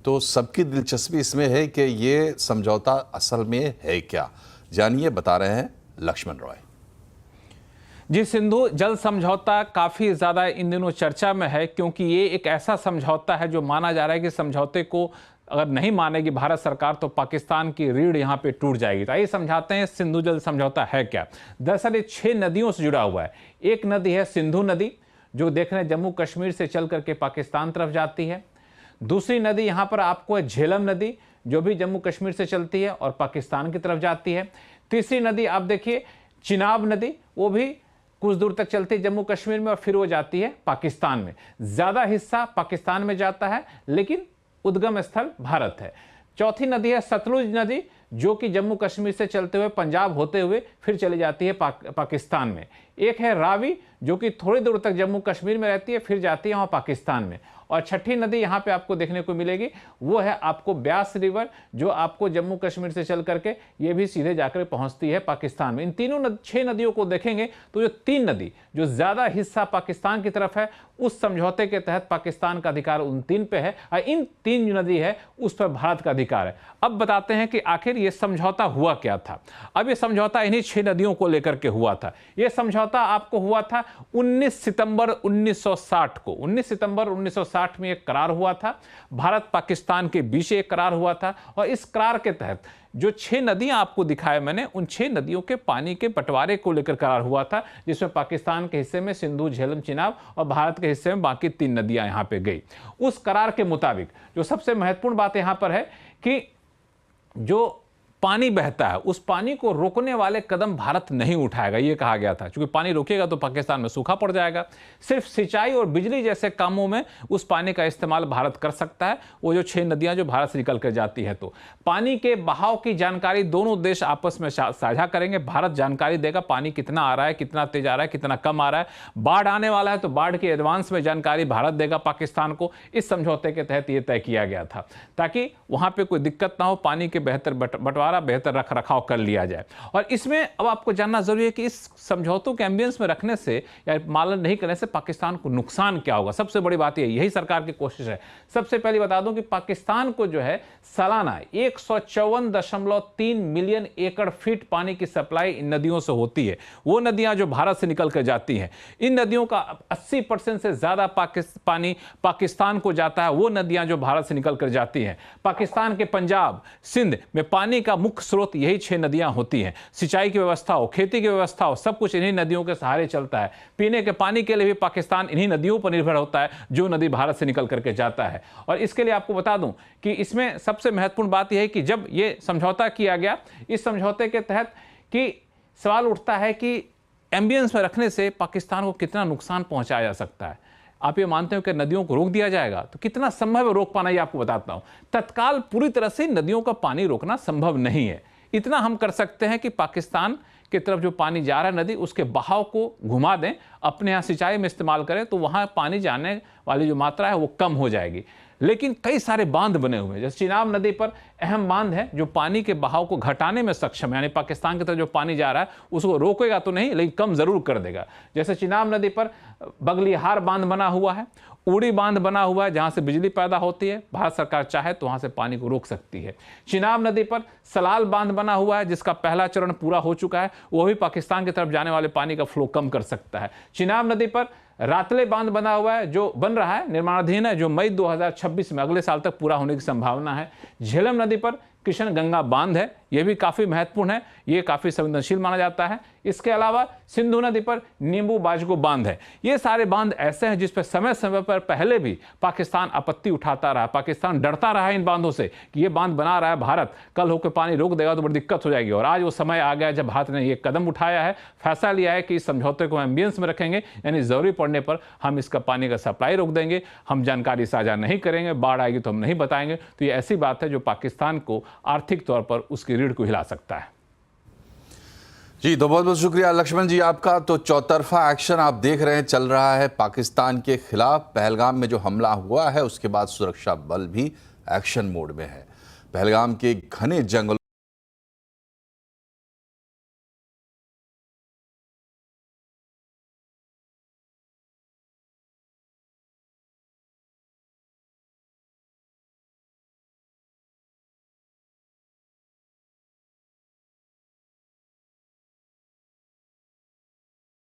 तो सबकी दिलचस्पी इसमें है कि ये समझौता असल में है क्या। जानिए, बता रहे हैं लक्ष्मण रॉय। जी, सिंधु जल समझौता काफ़ी ज़्यादा इन दिनों चर्चा में है, क्योंकि ये एक ऐसा समझौता है जो माना जा रहा है कि समझौते को अगर नहीं मानेगी भारत सरकार तो पाकिस्तान की रीढ़ यहाँ पे टूट जाएगी। तो आइए समझाते हैं सिंधु जल समझौता है क्या। दरअसल ये 6 नदियों से जुड़ा हुआ है। एक नदी है सिंधु नदी, जो देखने जम्मू कश्मीर से चल करके पाकिस्तान तरफ जाती है। दूसरी नदी यहाँ पर आपको है झेलम नदी, जो भी जम्मू कश्मीर से चलती है और पाकिस्तान की तरफ जाती है। तीसरी नदी आप देखिए चिनाब नदी, वो भी कुछ दूर तक चलती है जम्मू कश्मीर में और फिर वो जाती है पाकिस्तान में। ज़्यादा हिस्सा पाकिस्तान में जाता है, लेकिन उद्गम स्थल भारत है। चौथी नदी है सतलुज नदी, जो कि जम्मू कश्मीर से चलते हुए पंजाब होते हुए फिर चली जाती है पाकिस्तान में। एक है रावी, जो कि थोड़ी दूर तक जम्मू कश्मीर में रहती है, फिर जाती है वहाँ पाकिस्तान में। और छठी नदी यहाँ पे आपको देखने को मिलेगी, वो है आपको ब्यास रिवर, जो आपको जम्मू कश्मीर से चल करके ये भी सीधे जाकर पहुँचती है पाकिस्तान में। इन तीनों 6 नदियों को देखेंगे तो जो 3 नदी जो ज़्यादा हिस्सा पाकिस्तान की तरफ है, उस समझौते के तहत पाकिस्तान का अधिकार उन 3 पे है, और इन 3 जो नदी है उस पर भारत का अधिकार है। अब बताते हैं कि आखिर ये समझौता हुआ क्या था। अब ये समझौता इन्हीं 6 नदियों को लेकर के हुआ था। ये समझौता आपको हुआ था 19 सितंबर 1960 को। 19 सितंबर 1960 में एक करार हुआ था, भारत पाकिस्तान के बीच एक करार हुआ था। और इस करार के तहत जो 6 नदियां आपको दिखाए मैंने, उन 6 नदियों के पानी के बंटवारे को लेकर करार हुआ था, जिसमें पाकिस्तान के हिस्से में सिंधु, झेलम, चिनाब और भारत के हिस्से में बाकी 3 नदियां यहां पे गई। उस करार के मुताबिक जो सबसे महत्वपूर्ण बात यहां पर है कि जो पानी बहता है, उस पानी को रोकने वाले कदम भारत नहीं उठाएगा, ये कहा गया था। क्योंकि पानी रोकेगा तो पाकिस्तान में सूखा पड़ जाएगा। सिर्फ सिंचाई और बिजली जैसे कामों में उस पानी का इस्तेमाल भारत कर सकता है, वो जो 6 नदियां जो भारत से निकल कर जाती है। तो पानी के बहाव की जानकारी दोनों देश आपस में साझा करेंगे। भारत जानकारी देगा पानी कितना आ रहा है, कितना तेज आ रहा है, कितना कम आ रहा है। बाढ़ आने वाला है तो बाढ़ की एडवांस में जानकारी भारत देगा पाकिस्तान को। इस समझौते के तहत ये तय किया गया था, ताकि वहां पर कोई दिक्कत ना हो, पानी के बेहतर बंटवारा, बेहतर रख रखाव कर लिया जाए। और इसमें अब आपको जानना जरूरी है कि इस समझौतों के एम्बियंस में रखने से या पालन नहीं करने से पाकिस्तान को नुकसान क्या होगा। सबसे बड़ी बात यही सरकार की कोशिश है। सबसे पहले बता दूं कि पाकिस्तान को जो है सालाना 154.3 मिलियन एकड़ फीट पानी की सप्लाई इन नदियों से होती है। वो नदियां जो भारत से निकल कर जाती हैं, इन नदियों का 80% से ज्यादा पानी पाकिस्तान को जाता है। वो नदियां जो भारत से निकल कर जाती हैं, पाकिस्तान के पंजाब, सिंध में पानी का मुख्य स्रोत यही 6 नदियां होती हैं। सिंचाई की व्यवस्था हो, खेती की व्यवस्था हो, सब कुछ इन्हीं नदियों के सहारे चलता है। पीने के पानी के लिए भी पाकिस्तान इन्हीं नदियों पर निर्भर होता है, जो नदी भारत से निकल करके जाता है। और इसके लिए आपको बता दूं कि इसमें सबसे महत्वपूर्ण बात यह है कि जब यह समझौता किया गया, इस समझौते के तहत कि सवाल उठता है कि एम्बियंस में रखने से पाकिस्तान को कितना नुकसान पहुंचाया जा सकता है। आप ये मानते हो कि नदियों को रोक दिया जाएगा, तो कितना संभव है रोक पाना, ये आपको बताता हूं। तत्काल पूरी तरह से नदियों का पानी रोकना संभव नहीं है। इतना हम कर सकते हैं कि पाकिस्तान की तरफ जो पानी जा रहा है नदी, उसके बहाव को घुमा दें, अपने यहाँ सिंचाई में इस्तेमाल करें, तो वहाँ पानी जाने वाली जो मात्रा है वो कम हो जाएगी। लेकिन कई सारे बांध बने हुए हैं, जैसे चिनाब नदी पर अहम बांध है जो पानी के बहाव को घटाने में सक्षम है। यानी पाकिस्तान की तरफ जो पानी जा रहा है उसको रोकेगा तो नहीं, लेकिन कम जरूर कर देगा। जैसे चिनाब नदी पर बगलिहार बांध बना हुआ है, उड़ी बांध बना हुआ है, जहां से बिजली पैदा होती है। भारत सरकार चाहे तो वहां से पानी को रोक सकती है। चिनाब नदी पर सलाल बांध बना हुआ है, जिसका पहला चरण पूरा हो चुका है, वो भी पाकिस्तान की तरफ जाने वाले पानी का फ्लो कम कर सकता है। चिनाब नदी पर रातले बांध बना हुआ है, जो बन रहा है, निर्माणाधीन है, जो मई 2026 में अगले साल तक पूरा होने की संभावना है। झेलम नदी पर किशन गंगा बांध है, यह भी काफी महत्वपूर्ण है, यह काफी संवेदनशील माना जाता है। इसके अलावा सिंधु नदी पर नींबू बाजगो बांध है। ये सारे बांध ऐसे हैं जिस पर समय समय पर पहले भी पाकिस्तान आपत्ति उठाता रहा, पाकिस्तान डरता रहा इन बांधों से कि ये बांध बना रहा है भारत, कल होकर पानी रोक देगा तो बड़ी दिक्कत हो जाएगी। और आज वो समय आ गया जब भारत ने ये कदम उठाया है, फैसला लिया है कि इस समझौते को एम्बियंस में रखेंगे, यानी जरूरी पड़ने पर हम इसका पानी का सप्लाई रोक देंगे, हम जानकारी साझा नहीं करेंगे, बाढ़ आएगी तो हम नहीं बताएंगे। तो ये ऐसी बात है जो पाकिस्तान को आर्थिक तौर पर उसकी रीढ़ को हिला सकता है। जी, तो बहुत बहुत शुक्रिया लक्ष्मण जी आपका। तो चौतरफा एक्शन आप देख रहे हैं चल रहा है पाकिस्तान के खिलाफ। पहलगाम में जो हमला हुआ है उसके बाद सुरक्षा बल भी एक्शन मोड में है। पहलगाम के घने जंगलों